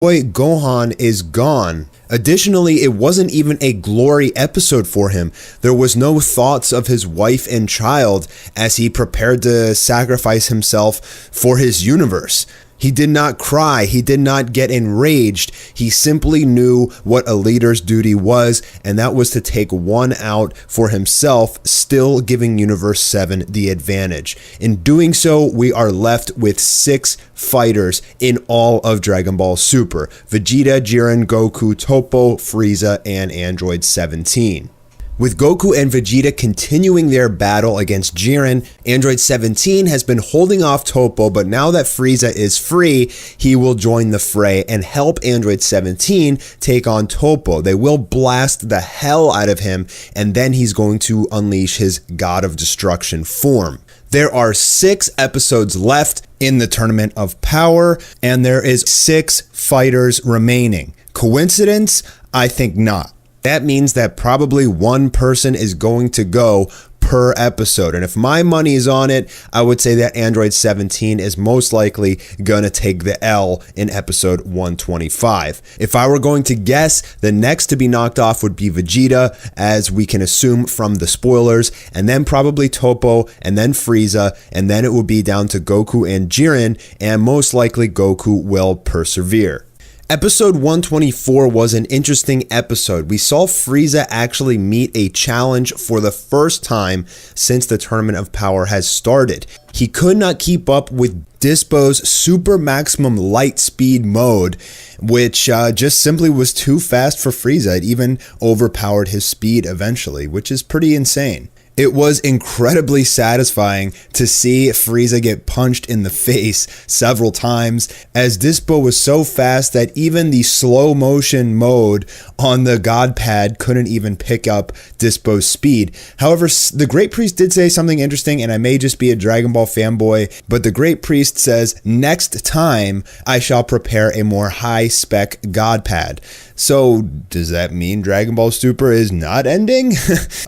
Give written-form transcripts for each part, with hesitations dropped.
boy Gohan is gone. Additionally, it wasn't even a glory episode for him. There was no thoughts of his wife and child as he prepared to sacrifice himself for his universe. He did not cry. He did not get enraged. He simply knew what a leader's duty was, and that was to take one out for himself, still giving Universe 7 the advantage. In doing so, we are left with 6 fighters in all of Dragon Ball Super: Vegeta, Jiren, Goku, Toppo, Frieza, and Android 17. With Goku and Vegeta continuing their battle against Jiren, Android 17 has been holding off Toppo, but now that Frieza is free, he will join the fray and help Android 17 take on Toppo. They will blast the hell out of him, and then he's going to unleash his God of Destruction form. There are 6 episodes left in the Tournament of Power, and there is 6 fighters remaining. Coincidence? I think not. That means that probably one person is going to go per episode. And if my money is on it, I would say that Android 17 is most likely going to take the L in episode 125. If I were going to guess, the next to be knocked off would be Vegeta, as we can assume from the spoilers, and then probably Toppo, and then Frieza, and then it would be down to Goku and Jiren, and most likely Goku will persevere. Episode 124 was an interesting episode. We saw Frieza actually meet a challenge for the first time since the Tournament of Power has started. He could not keep up with Dispo's super maximum light speed mode, which just simply was too fast for Frieza. It even overpowered his speed eventually, which is pretty insane. It was incredibly satisfying to see Frieza get punched in the face several times, as Dispo was so fast that even the slow motion mode on the God Pad couldn't even pick up Dispo's speed. However, the Great Priest did say something interesting, and I may just be a Dragon Ball fanboy, but the Great Priest says, "Next time I shall prepare a more high spec God Pad." So does that mean Dragon Ball Super is not ending?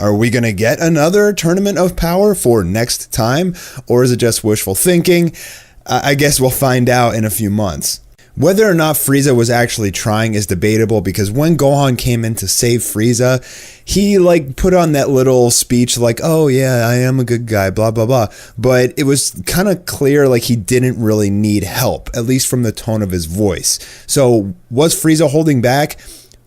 Are we going to get another Tournament of Power for next time? Or is it just wishful thinking? I guess we'll find out in a few months. Whether or not Frieza was actually trying is debatable, because when Gohan came in to save Frieza, he put on that little speech "Oh yeah, I am a good guy, blah blah blah," but it was kind of clear he didn't really need help, at least from the tone of his voice. So was Frieza holding back?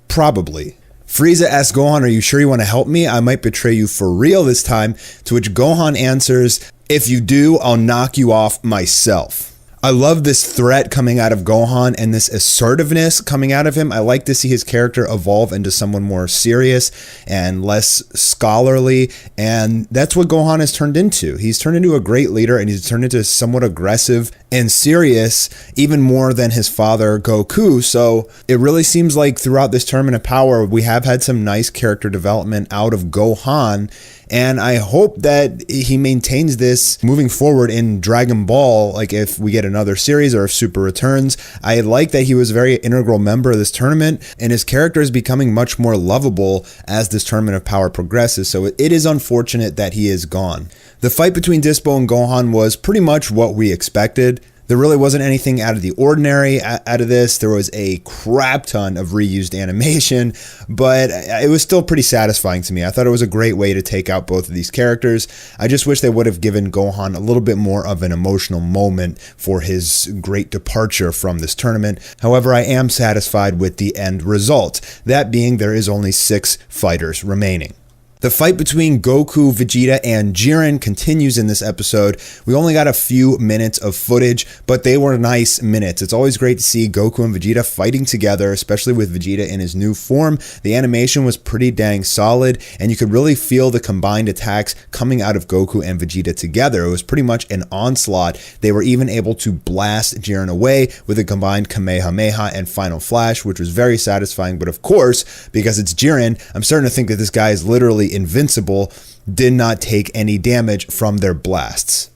Probably. Frieza asks Gohan, "Are you sure you want to help me? I might betray you for real this time," to which Gohan answers, "If you do, I'll knock you off myself." I love this threat coming out of Gohan and this assertiveness coming out of him. I like to see his character evolve into someone more serious and less scholarly, and that's what Gohan has turned into. He's turned into a great leader, and he's turned into somewhat aggressive and serious, even more than his father Goku. So it really seems like throughout this Tournament of Power, we have had some nice character development out of Gohan, and I hope that he maintains this moving forward in Dragon Ball. If we get another series or if Super returns, I like that he was a very integral member of this tournament, and his character is becoming much more lovable as this Tournament of Power progresses. So it is unfortunate that he is gone. The fight between Dispo and Gohan was pretty much what we expected. There really wasn't anything out of the ordinary out of this. There was a crap ton of reused animation, but it was still pretty satisfying to me. I thought it was a great way to take out both of these characters. I just wish they would have given Gohan a little bit more of an emotional moment for his great departure from this tournament. However, I am satisfied with the end result. That being, there is only 6 fighters remaining. The fight between Goku, Vegeta, and Jiren continues in this episode. We only got a few minutes of footage, but they were nice minutes. It's always great to see Goku and Vegeta fighting together, especially with Vegeta in his new form. The animation was pretty dang solid, and you could really feel the combined attacks coming out of Goku and Vegeta together. It was pretty much an onslaught. They were even able to blast Jiren away with a combined Kamehameha and Final Flash, which was very satisfying. But of course, because it's Jiren, I'm starting to think that this guy is literally invincible, did not take any damage from their blasts.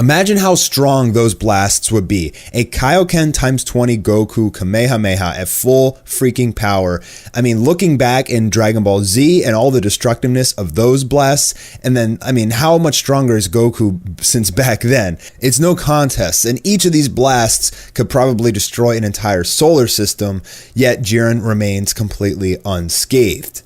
Imagine how strong those blasts would be. A Kaioken times 20 Goku Kamehameha at full freaking power. I mean, looking back in Dragon Ball Z and all the destructiveness of those blasts, and then, I mean, how much stronger is Goku since back then? It's no contest, and each of these blasts could probably destroy an entire solar system, yet Jiren remains completely unscathed.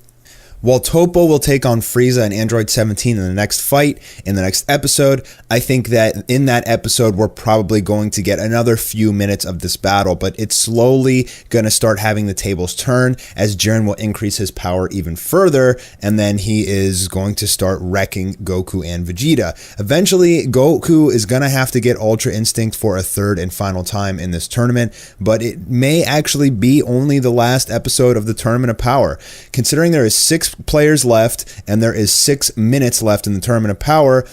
While Toppo will take on Frieza and Android 17 in the next fight, in the next episode, I think that in that episode we're probably going to get another few minutes of this battle, but it's slowly going to start having the tables turn as Jiren will increase his power even further, and then he is going to start wrecking Goku and Vegeta. Eventually, Goku is going to have to get Ultra Instinct for a third and final time in this tournament, but it may actually be only the last episode of the Tournament of Power. Considering there is 6 players left and there is 6 minutes left in the Tournament of Power,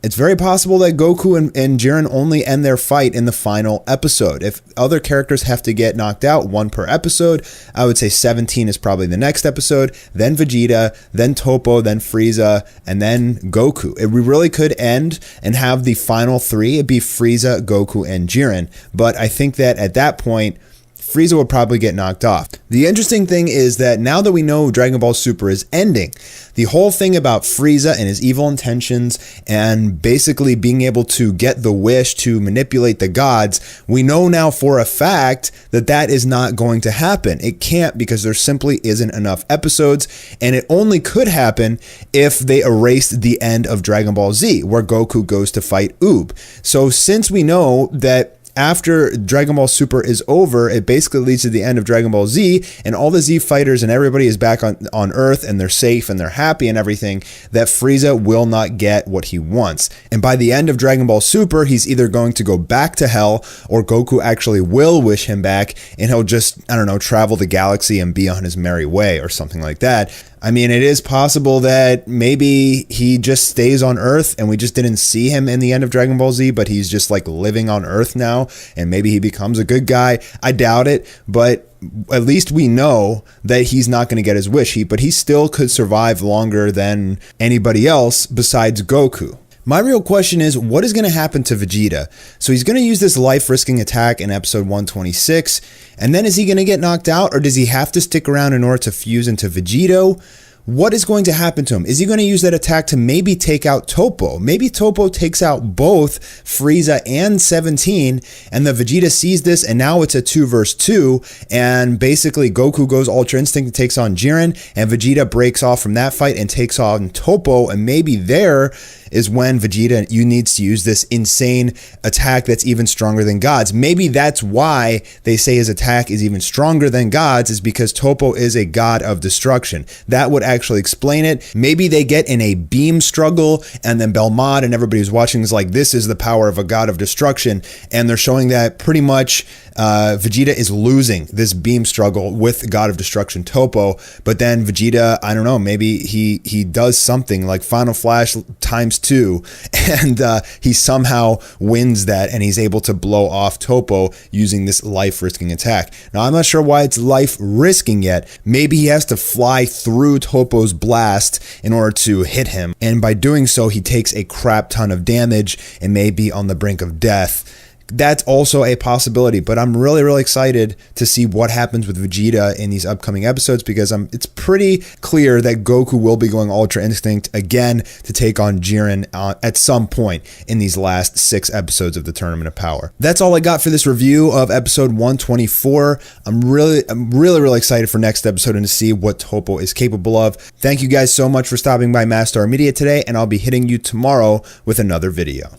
it's very possible that Goku and Jiren only end their fight in the final episode. If other characters have to get knocked out, 1 per episode, I would say 17 is probably the next episode, then Vegeta, then Toppo, then Frieza, and then Goku. We really could end and have the final 3, it'd be Frieza, Goku, and Jiren, but I think that at that point, Frieza would probably get knocked off. The interesting thing is that now that we know Dragon Ball Super is ending, the whole thing about Frieza and his evil intentions and basically being able to get the wish to manipulate the gods, we know now for a fact that that is not going to happen. It can't, because there simply isn't enough episodes, and it only could happen if they erased the end of Dragon Ball Z, where Goku goes to fight Oob. So since we know that after Dragon Ball Super is over, it basically leads to the end of Dragon Ball Z, and all the Z fighters and everybody is back on Earth, and they're safe and they're happy and everything, that Frieza will not get what he wants. And by the end of Dragon Ball Super, he's either going to go back to hell, or Goku actually will wish him back, and he'll just, I don't know, travel the galaxy and be on his merry way or something like that. I mean, it is possible that maybe he just stays on Earth and we just didn't see him in the end of Dragon Ball Z, but he's just like living on Earth now, and maybe he becomes a good guy. I doubt it, but at least we know that he's not going to get his wish, but he still could survive longer than anybody else besides Goku. My real question is, what is going to happen to Vegeta? So he's going to use this life-risking attack in episode 126, and then is he going to get knocked out, or does he have to stick around in order to fuse into Vegito? What is going to happen to him? Is he going to use that attack to maybe take out Toppo? Maybe Toppo takes out both Frieza and 17, and the Vegeta sees this, and now it's a 2 versus 2, and basically Goku goes Ultra Instinct and takes on Jiren, and Vegeta breaks off from that fight and takes on Toppo, and maybe there is when Vegeta needs to use this insane attack that's even stronger than God's. Maybe that's why they say his attack is even stronger than God's, is because Toppo is a god of destruction. That would actually explain it. Maybe they get in a beam struggle, and then Belmont and everybody who's watching is like, this is the power of a god of destruction, and they're showing that pretty much Vegeta is losing this beam struggle with God of Destruction Toppo, but then Vegeta, I don't know, maybe he does something like Final Flash times 2, and he somehow wins that, and he's able to blow off Toppo using this life-risking attack. Now, I'm not sure why it's life-risking yet. Maybe he has to fly through Toppo's blast in order to hit him, and by doing so, he takes a crap ton of damage and may be on the brink of death. That's also a possibility, but I'm really, really excited to see what happens with Vegeta in these upcoming episodes, because it's pretty clear that Goku will be going Ultra Instinct again to take on Jiren at some point in these last 6 episodes of the Tournament of Power. That's all I got for this review of episode 124. I'm really, really excited for next episode and to see what Toppo is capable of. Thank you guys so much for stopping by Mastar Media today, and I'll be hitting you tomorrow with another video.